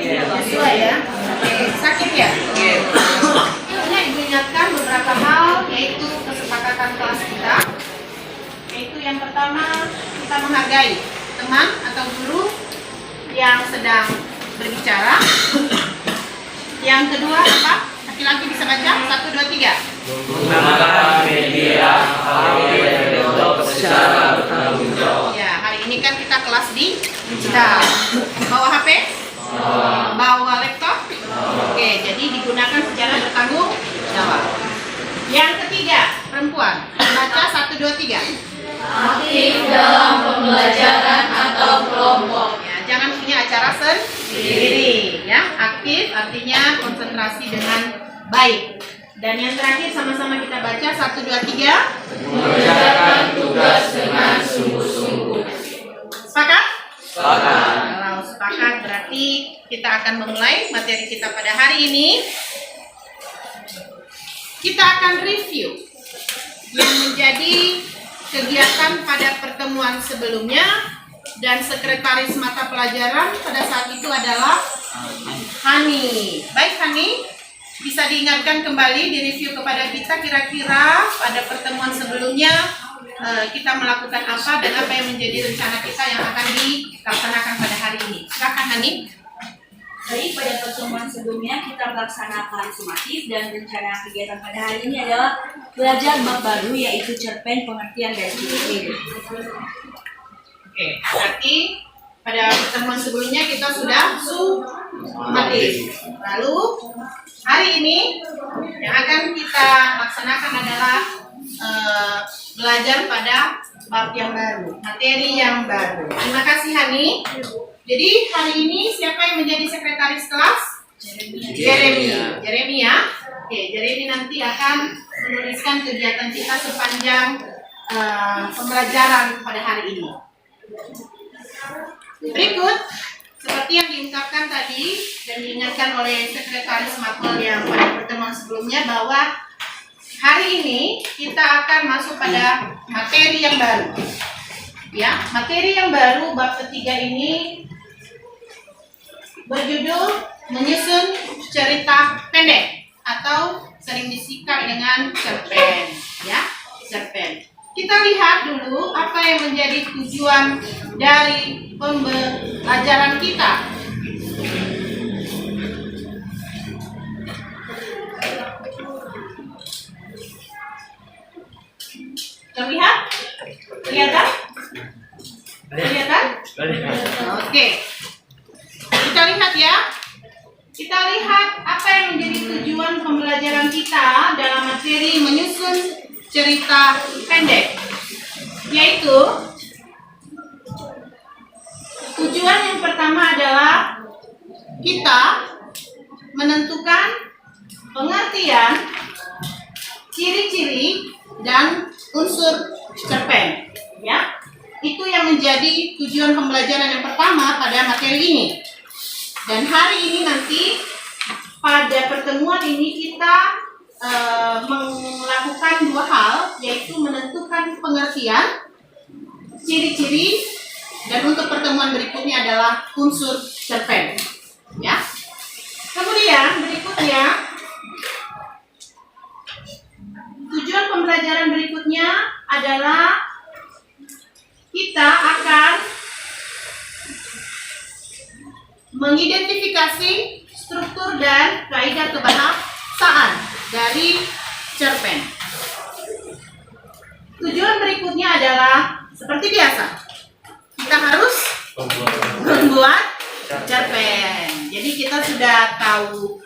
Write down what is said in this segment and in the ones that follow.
Joshua ya. Oke, sakit ya? Hanya Ibu ingatkan beberapa hal, yaitu kesepakatan kelas kita. Yaitu yang pertama, kita menghargai teman atau guru yang sedang berbicara. Yang kedua apa? Laki-laki bisa baca? 1, 2, 3. Menggunakan media untuk secara bertanggung jawab. Ya, hari ini kan kita kelas digital. Bawa HP? Bawa laptop? Oke, jadi digunakan secara bertanggung jawab. Yang ketiga, perempuan. Baca 1, 2, 3. Aktif dalam pembelajaran atau kelompok. Ya, jangan punya acara sendiri. Ya, aktif artinya konsentrasi dengan baik. Dan yang terakhir sama-sama kita baca 1, 2, 3. Mengerjakan tugas dengan sungguh-sungguh. Sepakat? Sepakat. Kalau sepakat berarti kita akan memulai materi kita pada hari ini. Kita akan review yang menjadi kegiatan pada pertemuan sebelumnya, dan sekretaris mata pelajaran pada saat itu adalah Hani. Baik Hani, bisa diingatkan kembali, direview kepada kita kira-kira pada pertemuan sebelumnya kita melakukan apa dan apa yang menjadi rencana kita yang akan dilaksanakan pada hari ini. Silakan Hani. Baik, pada pertemuan sebelumnya kita melaksanakan sumatif dan rencana kegiatan pada hari ini adalah belajar bab baru, yaitu cerpen, pengertian, dan ciri-ciri. Oke, berarti pada pertemuan sebelumnya kita sudah sumatif. Lalu hari ini yang akan kita laksanakan adalah belajar pada bab yang baru, materi yang baru. Terima kasih Hani. Jadi hari ini siapa yang menjadi sekretaris kelas? Jeremy ya. Oke, Jeremy nanti akan menuliskan kegiatan kita sepanjang pembelajaran pada hari ini. Berikut, seperti yang diungkapkan tadi dan diingatkan oleh sekretaris Matmel yang pada pertemuan sebelumnya, bahwa hari ini kita akan masuk pada materi yang baru. Ya, materi yang baru bab ketiga ini berjudul menyusun cerita pendek atau sering disingkat dengan cerpen. Ya, cerpen. Kita lihat dulu apa yang menjadi tujuan dari pembelajaran kita. Terlihat? Kelihatan? Kelihatan? Oke. Kita lihat ya. Kita lihat apa yang menjadi tujuan pembelajaran kita dalam materi menyusun cerita pendek, yaitu tujuan yang pertama adalah kita menentukan pengertian, ciri-ciri, dan unsur cerpen. Ya, itu yang menjadi tujuan pembelajaran yang pertama pada materi ini. Dan hari ini nanti pada pertemuan ini kita melakukan dua hal, yaitu menentukan pengertian, ciri-ciri, dan untuk pertemuan berikutnya adalah unsur cerpen. Ya. Kemudian berikutnya, tujuan pembelajaran berikutnya adalah kita akan mengidentifikasi struktur dan kaidah kebahasaan dari cerpen. Tujuan berikutnya adalah seperti biasa, kita harus membuat cerpen. Jadi kita sudah tahu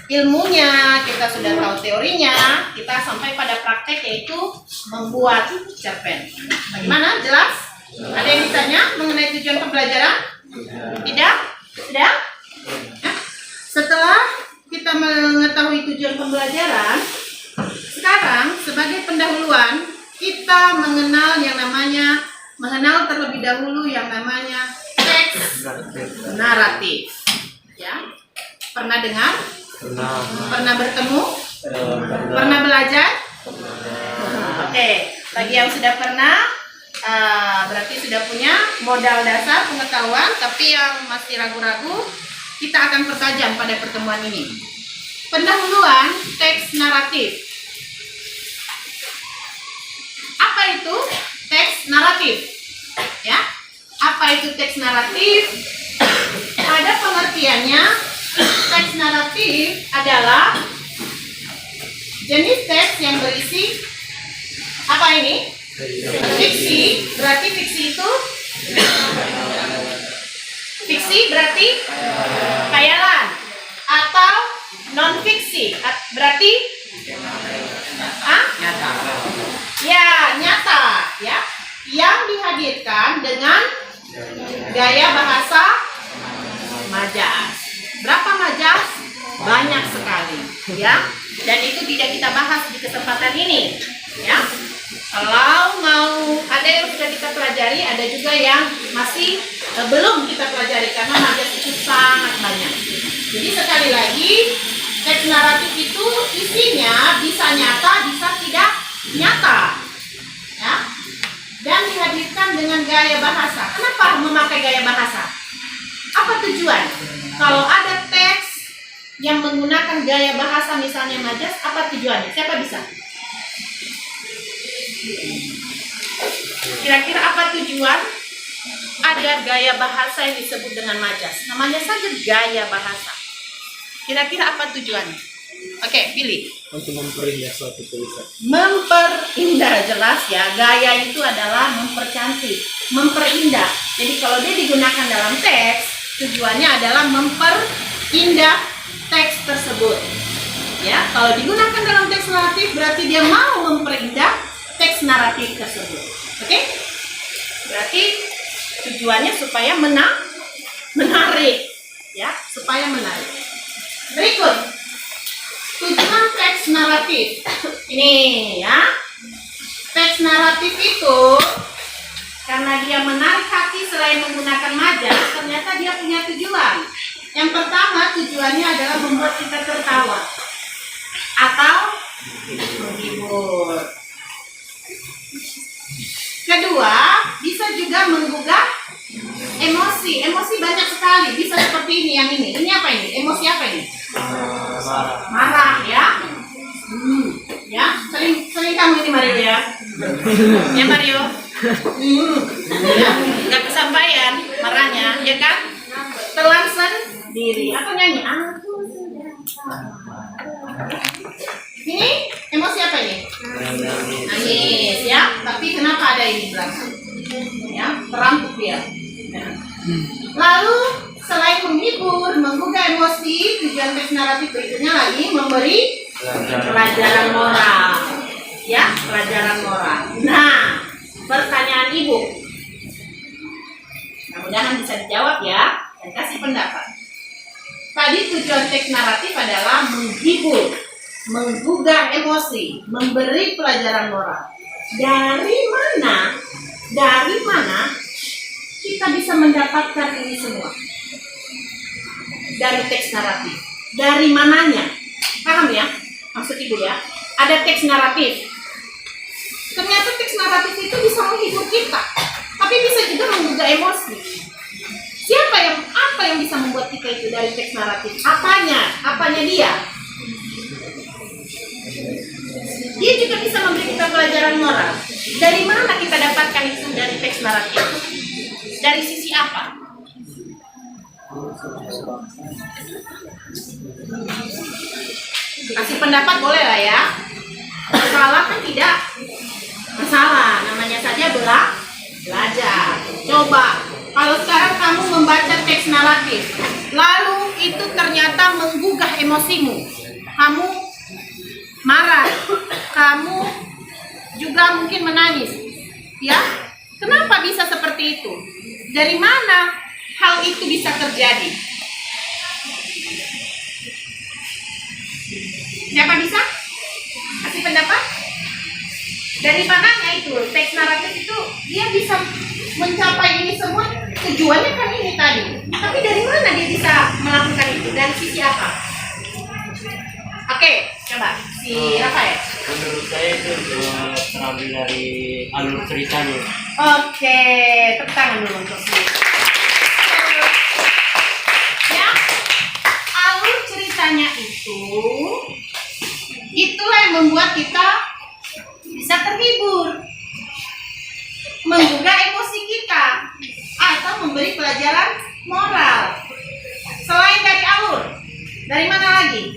ilmunya, kita sudah tahu teorinya, kita sampai pada praktek, yaitu membuat cerpen. Bagaimana? Jelas? Ada yang ditanya mengenai tujuan pembelajaran? Tidak? Tidak? Ya. Setelah kita mengetahui tujuan pembelajaran, sekarang sebagai pendahuluan kita mengenal terlebih dahulu yang namanya teks naratif. Ya, pernah dengar? Pernah bertemu? Pernah belajar? Oke, bagi yang sudah pernah, berarti sudah punya modal dasar pengetahuan. Tapi yang masih ragu-ragu, kita akan pertajam pada pertemuan ini. Pendahuluan teks naratif. Apa itu teks naratif? Ya, apa itu teks naratif? Pada pengertiannya, teks naratif adalah jenis teks yang berisi apa ini? Fiksi. Berarti fiksi itu fiksi berarti khayalan, atau non fiksi berarti ya nyata, ya, yang dihadirkan dengan gaya bahasa majas. Berapa majas? Banyak sekali, ya. Dan itu tidak kita bahas di kesempatan ini, ya. Kalau mau ada yang sudah kita pelajari, ada juga yang masih belum kita pelajari karena majas itu sangat banyak. Jadi sekali lagi, teks naratif itu isinya bisa nyata, bisa tidak nyata, ya. Dan dihadirkan dengan gaya bahasa. Kenapa memakai gaya bahasa? Apa tujuan? Kalau ada teks yang menggunakan gaya bahasa misalnya majas, apa tujuannya? Siapa bisa? Kira-kira apa tujuan ada gaya bahasa yang disebut dengan majas? Namanya saja gaya bahasa. Kira-kira apa tujuannya? Oke, pilih. Untuk memperindah suatu tulisan. Memperindah, jelas ya. Gaya itu adalah mempercantik, memperindah. Jadi kalau dia digunakan dalam teks, tujuannya adalah memperindah teks tersebut. Ya, kalau digunakan dalam teks naratif berarti dia mau memperindah teks naratif tersebut. Oke? Berarti tujuannya supaya menarik, ya, supaya menarik. Berikut tujuan teks naratif. Ini ya, teks naratif itu karena dia menarik hati selain menggunakan majas, ternyata dia punya tujuan. Yang pertama, tujuannya adalah membuat kita tertawa atau menghibur. Kedua, bisa juga menggugah emosi. Emosi banyak sekali. Bisa seperti ini, yang ini. Ini apa ini? Emosi apa ini? Marah, ya. Ya, sering kamu ini Mario ya. Ya Mario. Ya, nggak kesampaian marahnya, ya kan? Telan sendiri. Atau nyanyi. Ini emosi apa ini? Nangis, ya. Tapi kenapa ada ini belakang? Ya, terampuk dia. Ya. Lalu selain menghibur, menggugah emosi, tujuan teks naratif berikutnya lagi memberi pelajaran moral. Ya, pelajaran moral. Nah, pertanyaan Ibu. Mudah-mudahan bisa dijawab ya, dan kasih pendapat. Tadi tujuan teks naratif adalah menghibur, menggugah emosi, memberi pelajaran moral. Dari mana kita bisa mendapatkan ini semua? Dari teks naratif. Dari mananya? Paham ya? Maksud Ibu ya? Ada teks naratif. Ternyata teks naratif itu bisa menghibur kita, tapi bisa juga menggugah emosi. Apa yang bisa membuat kita itu dari teks naratif? Apanya dia? Dia juga bisa memberi kita pelajaran moral. Dari mana kita dapatkan itu dari teks naratif? Dari sisi apa? Kasih pendapat boleh lah ya. Masalah kan tidak masalah, namanya saja belajar. Coba kalau sekarang kamu membaca teks naratif, lalu itu ternyata menggugah emosimu, kamu marah, kamu juga mungkin menangis, ya. Kenapa bisa seperti itu? Dari mana hal itu bisa terjadi? Siapa bisa kasih pendapat? Dari mananya itu teks naratif itu dia bisa mencapai ini semua? Tujuannya kan ini tadi, tapi dari mana dia bisa melakukan itu? Dari sisi apa? Oke, coba si Rafael. Menurut saya itu terambil dari alur ceritanya. Oke, tepuk tangan dulu untuk si. Ya, yang membuat kita bisa terhibur, menggugah emosi kita, atau memberi pelajaran moral. Selain dari alur, dari mana lagi?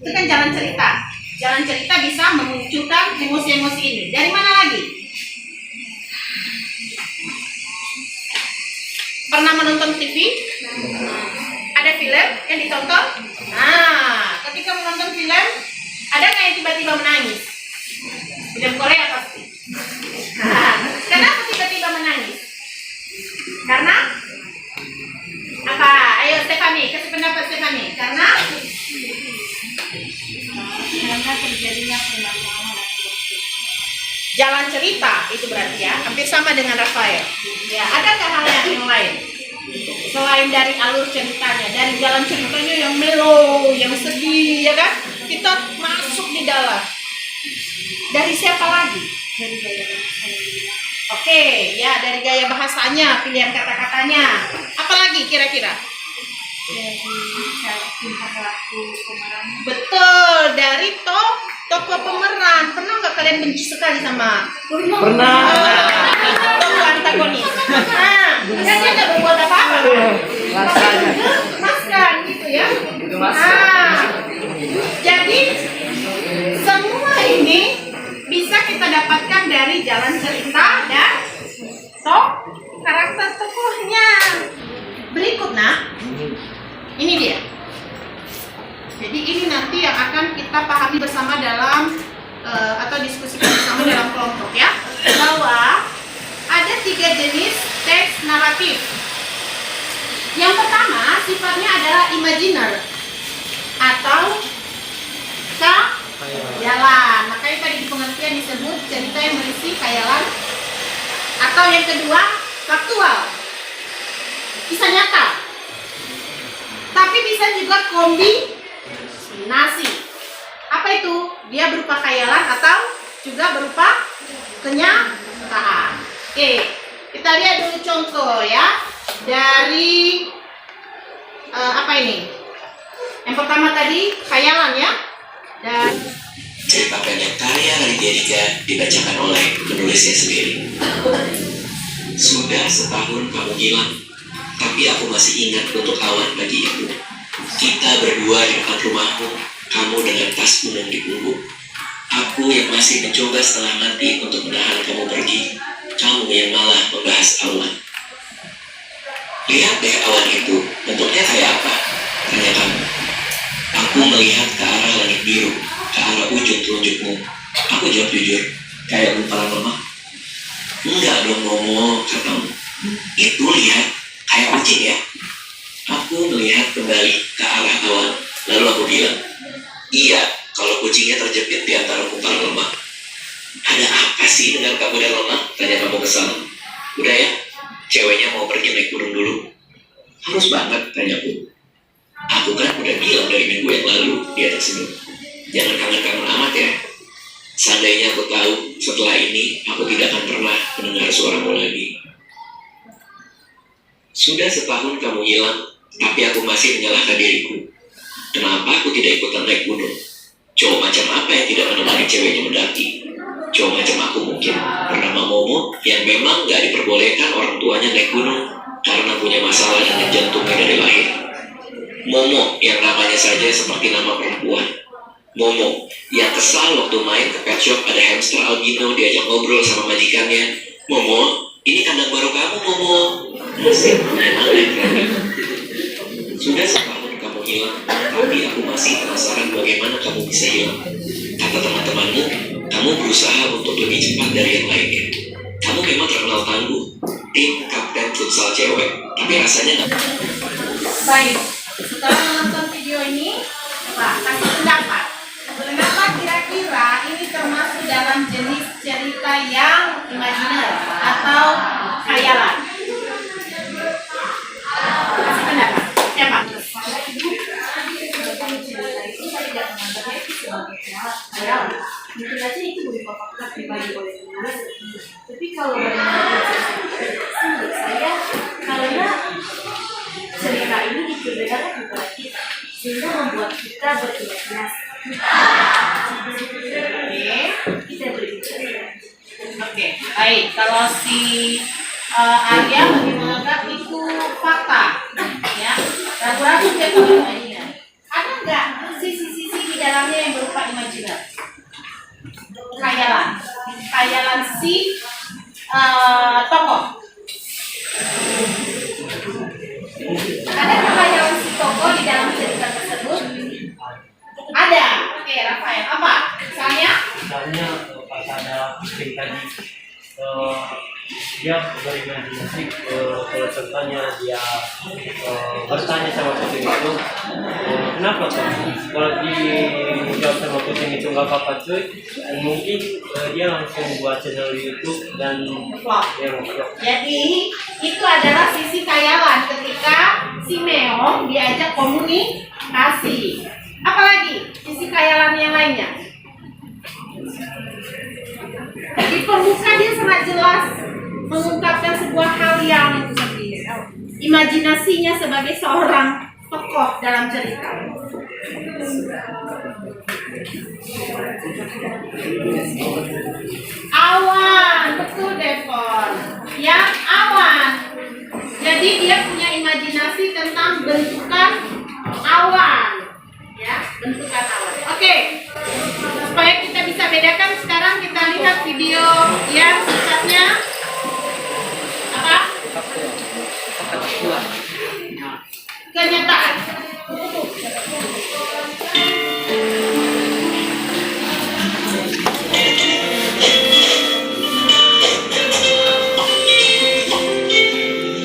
Itu kan jalan cerita. Jalan cerita bisa memunculkan emosi-emosi ini. Dari mana lagi? Pernah menonton TV? Ada film yang ditonton? Nah, ketika menonton film, ada nggak yang tiba-tiba menangis? Film Korea pasti. Kenapa tiba-tiba menangis? Karena apa? Ayo Stefani, kasih pendapat Stefani. Karena terjadinya permasalahan. jalan cerita itu berarti ya, hampir sama dengan Rafael. Ya, adakah hal yang lain selain dari alur ceritanya, dari jalan ceritanya yang melo, yang sedih, ya kan? Kita masuk di dalam. Dari siapa lagi? Dari gaya bahasanya. Oke, ya dari gaya bahasanya, pilihan kata-katanya. Apalagi kira-kira? Dari tingkah laku pemeran. Betul, dari tokoh pemeran. Pernah nggak kalian benci sekali sama? Pernah. Tokoh antagonis. Nah, kan dia nggak berbuat apa-apa. Rasanya. Maskan gitu ya. maskan. Nah, jadi semua ini bisa kita dapatkan dari jalan cerita dan karakter tokohnya. Berikut nak, ini dia. Jadi ini nanti yang akan kita pahami bersama dalam atau diskusikan bersama dalam kelompok ya, bahwa ada 3 jenis teks naratif. Yang pertama sifatnya adalah imajiner atau khayalan. Makanya tadi di pengertian disebut cerita yang berisi khayalan. Atau yang kedua faktual, kisah nyata. Tapi bisa juga kombinasi. Apa itu? Dia berupa khayalan atau juga berupa kenyataan. Oke, kita lihat dulu contoh ya. Dari apa ini? Yang pertama tadi khayalan ya. Dan cerita pendek karya Raditya Dika dibacakan oleh penulisnya sendiri. Sudah setahun kamu hilang, tapi aku masih ingat untuk awan pagi itu. Kita berdua di dekat rumahmu, kamu dengan tas gunung di punggung. Aku yang masih mencoba setengah mati untuk menahan kamu pergi, kamu yang malah membahas awan. Lihat deh awan itu, bentuknya kayak apa? Tanya kamu. Aku melihat ke arah langit biru, ke arah ujung telunjukmu. Aku jawab jujur, kayak gumpalan lemah. Enggak dong Momo, katamu. Itu lihat, kayak kucing ya. Aku melihat kembali ke arah awan, lalu aku bilang, iya, kalau kucingnya terjepit di antara gumpalan lemah. Ada apa sih dengan kamu dan lemah? Tanya kamu kesal. Udah ya, ceweknya mau pergi naik gunung dulu. Harus banget, tanyaku. Aku kan udah bilang dari minggu yang lalu, dia tersenyum. Jangan kangen-kangen amat ya. Seandainya aku tahu setelah ini aku tidak akan pernah mendengar suaramu lagi. Sudah setahun kamu hilang, tapi aku masih menyalahkan diriku. Kenapa aku tidak ikutan naik gunung? Cowok macam apa yang tidak menemani ceweknya mendaki? Cowok macam aku mungkin bernama Momo yang memang gak diperbolehkan orang tuanya naik gunung karena punya masalah dengan jantungnya dari lahir. Momo yang namanya saja seperti nama perempuan. Momo yang kesal waktu main ke pet shop ada hamster albino diajak ngobrol sama majikannya. Momo, ini kandang baru kamu Momo. Asik, sudah setahun kamu hilang, tapi aku masih penasaran bagaimana kamu bisa hilang. Kata teman-temanmu, kamu berusaha untuk lebih cepat dari yang lainnya. Kamu memang terkenal tangguh, tim kapten futsal cewek, tapi rasanya nggak. baik, setelah menonton video ini, coba kasih pendapat. Kenapa kira-kira ini termasuk dalam jenis cerita yang imajiner atau khayalan? Kasih pendapat. Siapa? Mungkin aja itu berupa fakta pribadi oleh penulis. Tapi kalau menurut saya, karena cerita ini diceritakan kepada kita, sehingga membuat kita berimajinasi. Bisa berbicara. Oke, baik. Kalau si Arya lebih menganggap itu fakta, ya. Ragu-ragu dia kalau imajinasi. Ada nggak sisi-sisi di dalamnya yang berupa imajinasi? Khayalan si tokoh. Ada khayalan si tokoh di dalam cerita tersebut? Ada. Oke, Rafael. Apa? Misalnya? Misalnya pas ada kucing tadi, dia berimajinasi kalau contohnya dia bertanya sama kucing itu, kenapa tuh? Kalau dijawab sama kucing itu nggak apa-apa cuy, mungkin dia langsung buat channel YouTube dan Vlog. dia vlog. Jadi itu adalah sisi khayalan ketika si Meong diajak komunikasi. Apalagi sisi khayalan yang lainnya. Di pembuka dia sangat jelas mengungkapkan sebuah hal yang imajinasinya sebagai seorang tokoh dalam cerita. Awan, betul Devon. Ya, awan. Jadi dia punya imajinasi tentang bentukan awan. Ya, bentukan awan. Oke. Supaya kita bisa bedakan, sekarang kita lihat video yang singkatnya. Apa? Kenyataan.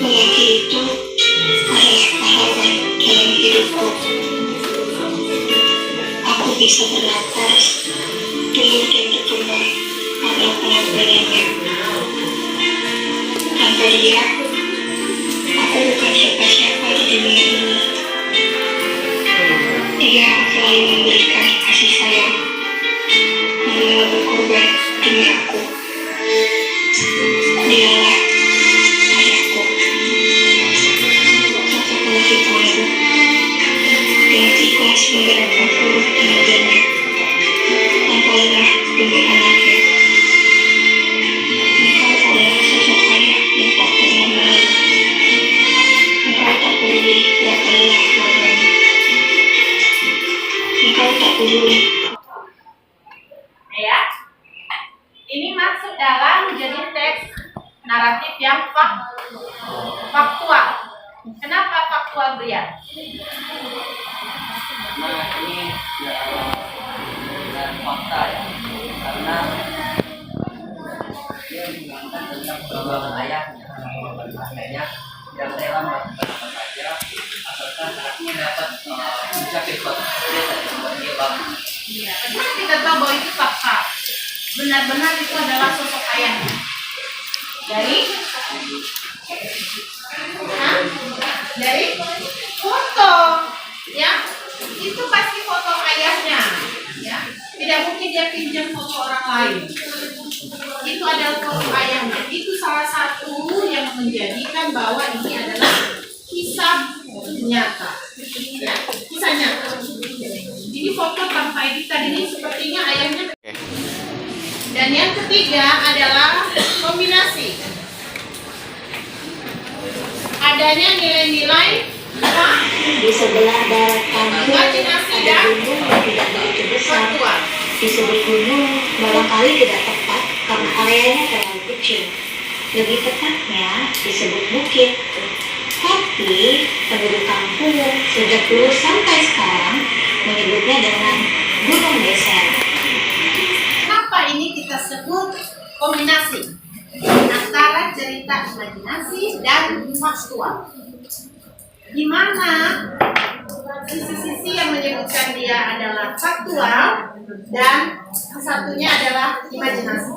Lelaki itu adalah pahlawan dalam hidupku. Aku bisa bernapas, tumbuh dan berkembang karena pengorbanannya. Tanpa dia, aku bukan siapa-siapa di dunia ini. Dia selalu memberikan kasih sayang, mengenal berkorban demi aku. Dialah ayahku, sosok penutup tangguh, dengan ikhlas menggerakkan seluruh tenaganya, tanpa lelah demi anaknya. Engkau adalah sosok ayah yang tak pernah mengeluh. Engkau tak peduli berapa lelah keluarganya. Engkau tak peduli. Ya, ini masuk dalam jadi teks naratif yang faktual. Kenapa faktual, Brian? Nah, ini ya dan fakta ya, karena dia mengangkat tentang perkembangan ayahnya, ayahnya yang rela melakukan apa saja asalkan anaknya dapat mencapai suatu cita-cita yang membuat dia bangga. Iya, bagaimana kita tahu bahwa itu fakta? Benar-benar itu adalah sosok ayahnya. Dari foto, ya, itu pasti foto ayahnya, ya. Tidak mungkin dia pinjam foto orang lain. Itu adalah foto ayahnya. Itu salah satu yang menjadikan bahwa ini adalah kisah nyata, ya, kisah nyata. Jadi foto tanpa editan ini sepertinya ayahnya. Dan yang ketiga adalah kombinasi. Adanya nilai-nilai apa? Di sebelah darat kampung Imajinasi ada dan gunung yang tidak begitu besar. faktual. Disebut gunung barangkali tidak tepat karena areanya terlalu kecil. Lebih tepatnya disebut bukit. Tapi penduduk kampung sejak dulu sampai sekarang menyebutnya dengan gunung beser. Kenapa ini kita sebut kombinasi antara cerita imajinasi dan faktual? Di mana sisi-sisi yang menyebutkan dia adalah faktual dan satunya adalah imajinasi.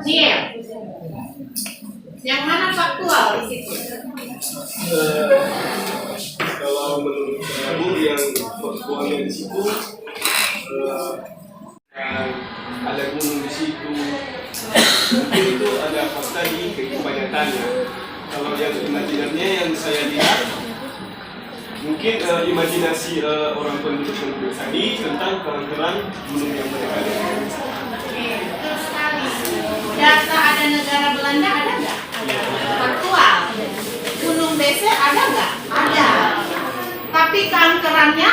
Dia yang mana faktual di situ? Kalau menurut aku yang faktualnya di situ ada gunung di situ, mungkin itu ada fakta di kehidupan nyatanya. Kalau yang imajinasinya yang saya lihat mungkin imajinasi orang penduduk tadi tentang keangkeran gunung yang mereka lihat. Betul sekali. Data ada negara Belanda ada nggak? Faktual. Gunung Beser ada nggak? Ada. Tapi keangkerannya?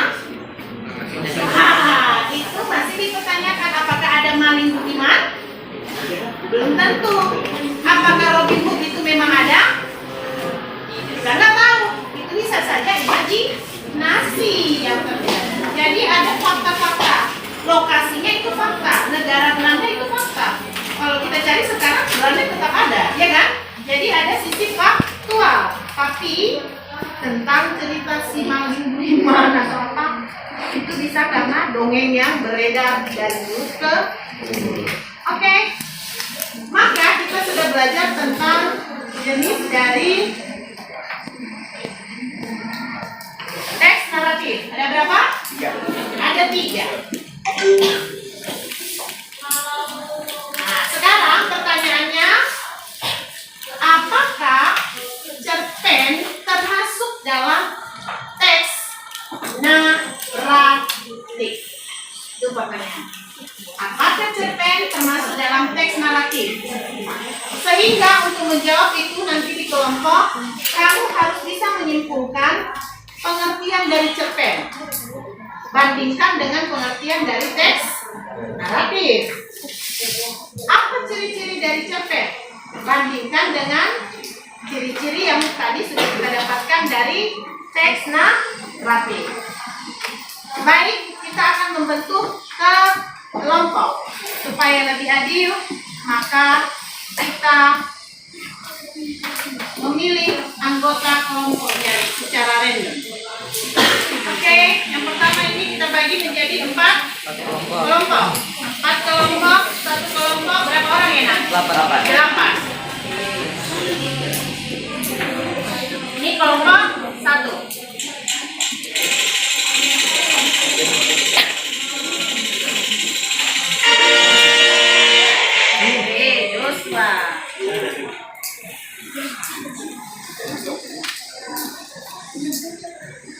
Itu masih dipertanyakan. Apakah ada maling budiman? Belum tentu. Apakah Robin Hood itu memang ada? Kita nggak tahu. Itu bisa saja imajinasi yang terjadi. Jadi ada fakta-fakta. Lokasinya itu fakta. Negara Belanda itu fakta. Kalau kita cari sekarang Belanda tetap ada, ya kan? Jadi ada sisi faktual. Tapi tentang cerita si maling budiman atau apa itu bisa karena dongeng yang beredar dari mulut ke mulut. Oke. Maka kita sudah belajar tentang jenis dari teks naratif. Ada berapa? Ada 3. Nah, sekarang pertanyaannya, apakah cerpen termasuk dalam teks naratif? Itu pertanyaan. Apakah cerpen termasuk dalam teks naratif? Sehingga untuk menjawab itu nanti di kelompok, kamu harus bisa menyimpulkan pengertian dari cerpen. Bandingkan dengan pengertian dari teks naratif. Apa ciri-ciri dari cerpen? Bandingkan dengan ciri-ciri yang tadi sudah kita dapatkan dari teks naratif. Baik, kita akan membentuk kelompok supaya lebih adil, maka kita memilih anggota kelompoknya secara random. Oke, yang pertama ini kita bagi menjadi 4 kelompok. 4 kelompok, 1 kelompok berapa orang ya, Nak? 8. Ini kelompok 1. Joshua.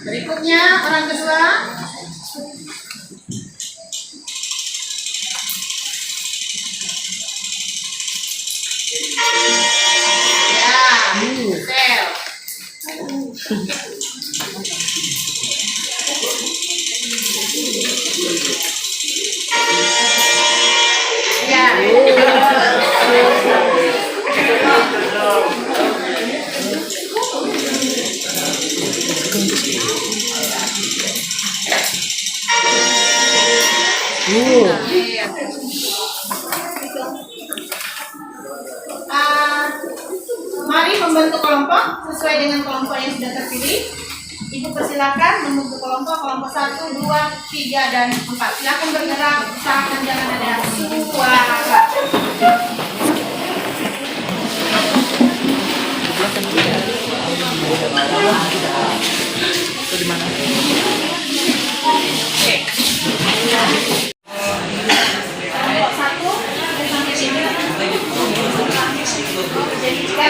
Berikutnya orang kedua. Ya, Sel. Ya. Mari membentuk kelompok sesuai dengan kelompok yang sudah terpilih. Ibu persilakan membentuk kelompok 1, 2, 3, dan 4. Silakan bergerak, usahakan jangan ada suara. Kelompok 1 sampai sini. Jadi juga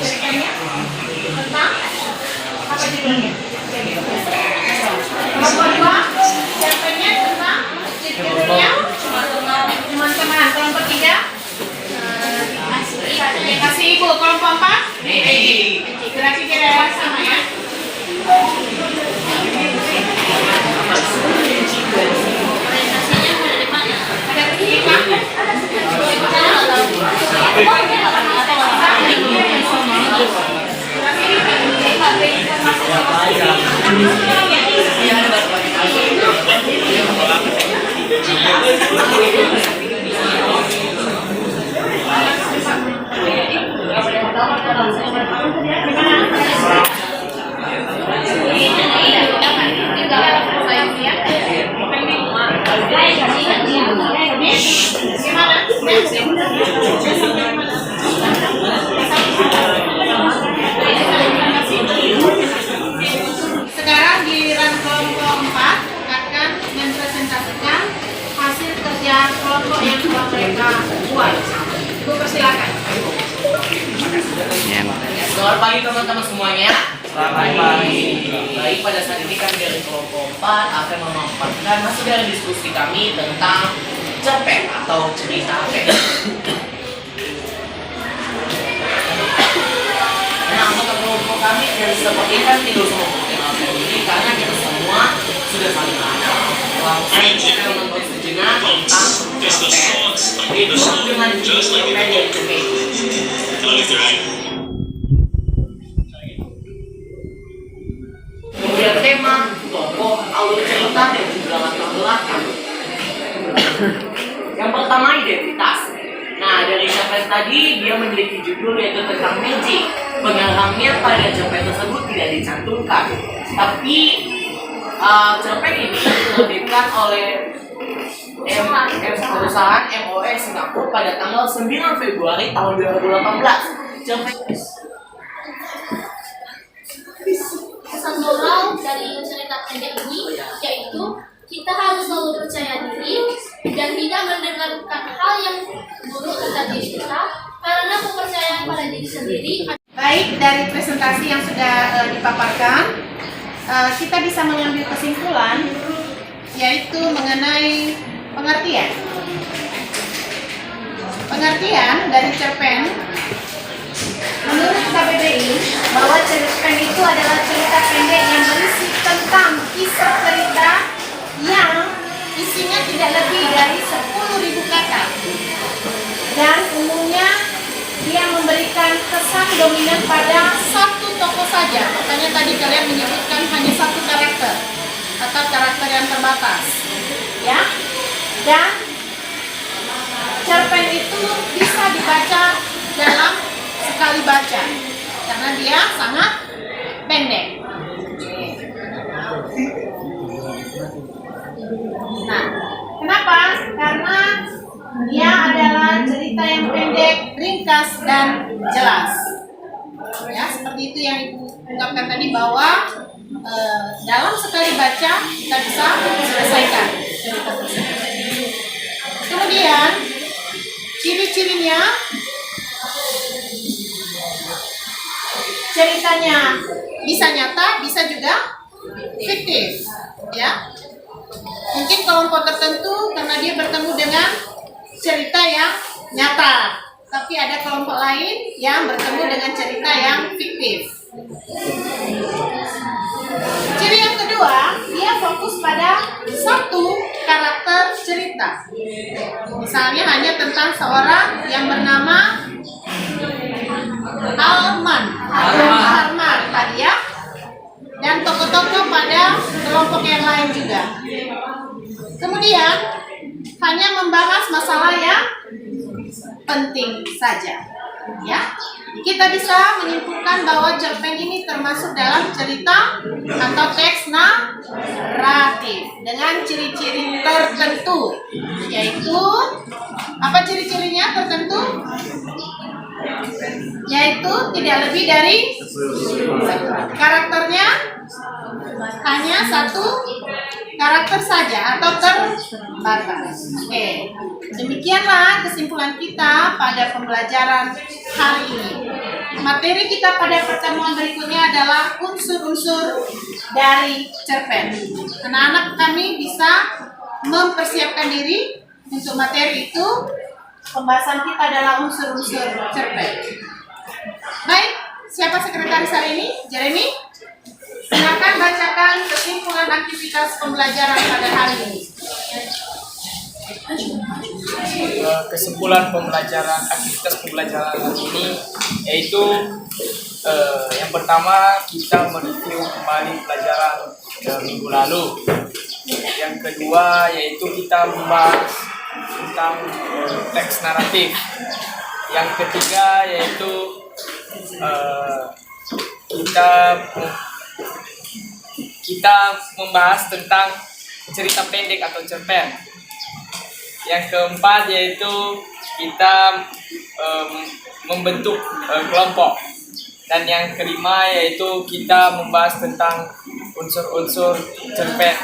ceritanya tentang apa judulnya? Kelompok 2 ceritanya tentang judulnya teman-teman. Kelompok 3 kasih ibu. Kelompok 4 berarti kira-kira sama ya. Sekarang giliran kelompok 4 akan mempresentasikan hasil kerja kelompok yang telah mereka buat. Ibu persilakan. Selamat pagi teman-teman semuanya. Selamat pagi. Baik, pada saat ini kami dari kelompok 4 akan memaparkan hasil dari diskusi kami tentang cerpen atau cerita pendek. Nah, anggota kelompok kami dan seperti kan tidak usah memperkenalkan diri karena kita semua sudah saling kenal. Langsung kita menonton sejenak tentang cerpen, yaitu dengan cerpen yaitu kemudian tema, tokoh, alur cerita, dan juga latar belakang. Yang pertama, identitas. Nah, dari cerpen tadi dia memiliki judul yaitu tentang magic. Pengarangnya pada cerpen tersebut tidak dicantumkan, tapi cerpen ini diterbitkan oleh perusahaan MOS Singapura pada tanggal 9 Februari tahun 2018. Cerpen Pesan moral dari cerita pendek ini yaitu kita harus selalu percaya diri dan tidak mendengarkan hal yang buruk tentang diri kita karena kepercayaan pada diri sendiri. Baik, dari presentasi yang sudah dipaparkan, kita bisa mengambil kesimpulan yaitu mengenai pengertian. Pengertian dari cerpen menurut KBBI bahwa cerpen itu adalah cerita pendek yang berisi tentang kisah cerita yang isinya tidak lebih dari 10.000 kata dan umumnya dia memberikan kesan dominan pada satu tokoh saja. Makanya tadi kalian menyebutkan hanya satu karakter atau karakter yang terbatas, ya. Dan cerpen itu bisa dibaca dalam sekali baca karena dia sangat pendek. Nah, kenapa? Karena dia adalah cerita yang pendek, ringkas dan jelas. Ya, seperti itu yang Ibu ungkapkan tadi bahwa dalam sekali baca kita bisa selesaikan cerita tersebut. Kemudian ciri-cirinya, ceritanya bisa nyata, bisa juga fiktif, ya. Mungkin kelompok tertentu karena dia bertemu dengan cerita yang nyata, tapi ada kelompok lain yang bertemu dengan cerita yang fiktif. Ciri yang kedua, dia fokus pada satu karakter cerita. Misalnya hanya tentang seorang yang bernama Arman tadi, ya, dan tokoh-tokoh pada kelompok yang lain juga. Kemudian hanya membahas masalah yang penting saja, ya. Kita bisa menyimpulkan bahwa cerpen ini termasuk dalam cerita atau teks naratif dengan ciri-ciri tertentu, yaitu apa ciri-cirinya tertentu? Yaitu tidak lebih dari karakternya hanya satu karakter saja atau terbatas. Oke, demikianlah kesimpulan kita pada pembelajaran hari ini. Materi kita pada pertemuan berikutnya adalah unsur-unsur dari cerpen. Anak-anak kami bisa mempersiapkan diri untuk materi itu. Pembahasan kita adalah unsur-unsur cerpen. Baik, siapa sekretaris hari ini? Jeremy? Silakan bacakan kesimpulan aktivitas pembelajaran pada hari ini. Kesimpulan aktivitas pembelajaran hari ini yaitu yang pertama kita mereview kembali pelajaran minggu lalu. Yang kedua yaitu kita membahas tentang teks naratif. Yang ketiga yaitu kita membahas tentang cerita pendek atau cerpen. Yang keempat yaitu kita membentuk kelompok. Dan yang kelima yaitu kita membahas tentang unsur-unsur cerpen.